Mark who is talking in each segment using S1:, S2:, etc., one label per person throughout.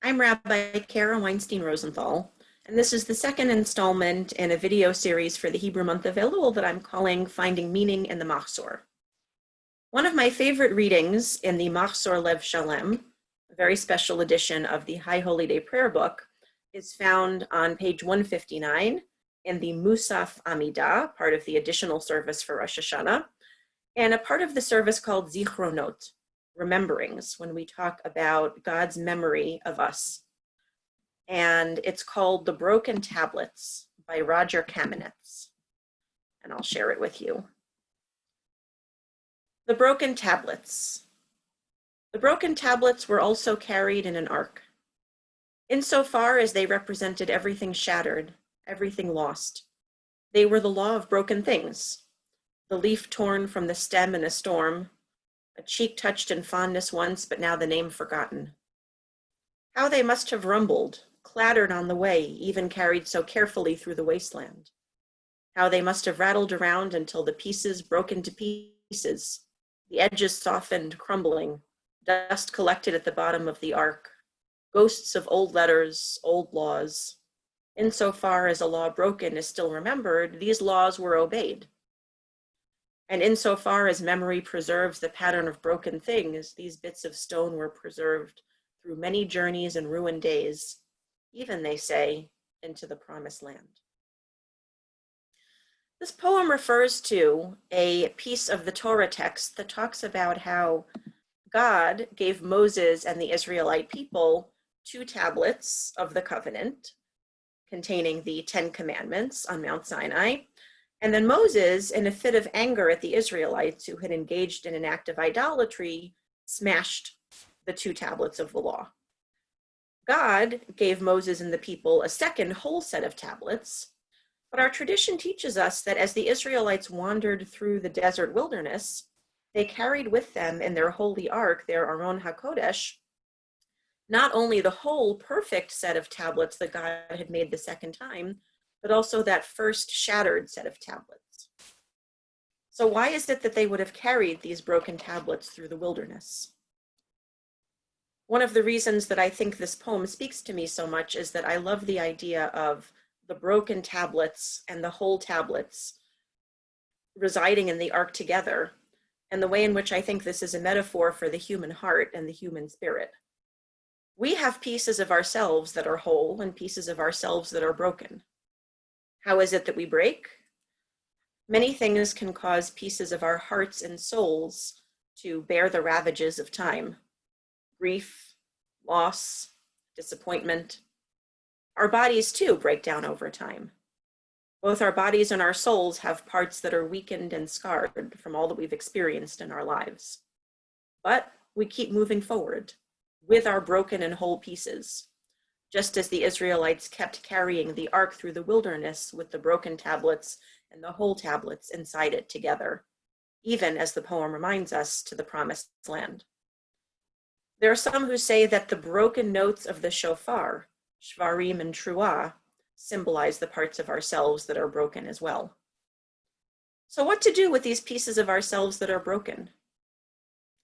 S1: I'm Rabbi Cara Weinstein Rosenthal, and this is the second installment in a video series for the Hebrew month of Elul that I'm calling Finding Meaning in the Machzor. One of my favorite readings in the Machzor Lev Shalem, a very special edition of the High Holy Day Prayer Book, is found on page 159 in the Musaf Amidah, part of the additional service for Rosh Hashanah, and a part of the service called Zichronot, rememberings, when we talk about God's memory of us. And it's called The Broken Tablets by Roger Kamenetz. And I'll share it with you. The broken tablets. The broken tablets were also carried in an ark, insofar as they represented everything shattered, everything lost. They were the law of broken things, the leaf torn from the stem in a storm, a cheek touched in fondness once, but now the name forgotten. How they must have rumbled, clattered on the way, even carried so carefully through the wasteland. How they must have rattled around until the pieces broke into pieces, the edges softened, crumbling, dust collected at the bottom of the ark, ghosts of old letters, old laws. Insofar as a law broken is still remembered, these laws were obeyed. And insofar as memory preserves the pattern of broken things, these bits of stone were preserved through many journeys and ruined days, even, they say, into the promised land. This poem refers to a piece of the Torah text that talks about how God gave Moses and the Israelite people 2 tablets of the covenant containing the 10 commandments on Mount Sinai. And then Moses, in a fit of anger at the Israelites who had engaged in an act of idolatry, smashed the 2 tablets of the law. God gave Moses and the people a second whole set of tablets, but our tradition teaches us that as the Israelites wandered through the desert wilderness, they carried with them in their holy ark, their Aron HaKodesh, not only the whole perfect set of tablets that God had made the second time, but also that first shattered set of tablets. So why is it that they would have carried these broken tablets through the wilderness? One of the reasons that I think this poem speaks to me so much is that I love the idea of the broken tablets and the whole tablets residing in the ark together, and the way in which I think this is a metaphor for the human heart and the human spirit. We have pieces of ourselves that are whole and pieces of ourselves that are broken. How is it that we break? Many things can cause pieces of our hearts and souls to bear the ravages of time. Grief, loss, disappointment. Our bodies too break down over time. Both our bodies and our souls have parts that are weakened and scarred from all that we've experienced in our lives. But we keep moving forward with our broken and whole pieces, just as the Israelites kept carrying the ark through the wilderness with the broken tablets and the whole tablets inside it together, even, as the poem reminds us, to the promised land. There are some who say that the broken notes of the shofar, shvarim and truah, symbolize the parts of ourselves that are broken as well. So what to do with these pieces of ourselves that are broken?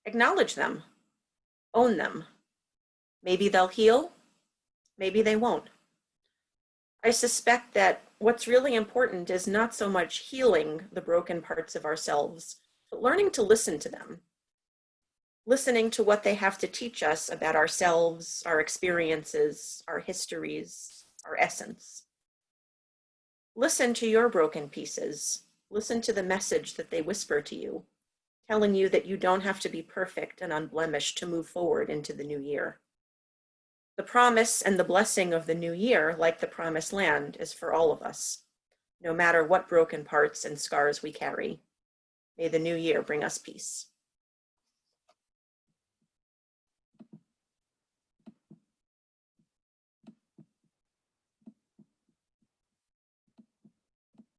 S1: Acknowledge them, own them. Maybe they'll heal, maybe they won't. I suspect that what's really important is not so much healing the broken parts of ourselves, but learning to listen to them. Listening to what they have to teach us about ourselves, our experiences, our histories, our essence. Listen to your broken pieces. Listen to the message that they whisper to you, telling you that you don't have to be perfect and unblemished to move forward into the new year. The promise and the blessing of the new year, like the promised land, is for all of us, no matter what broken parts and scars we carry. May the new year bring us peace.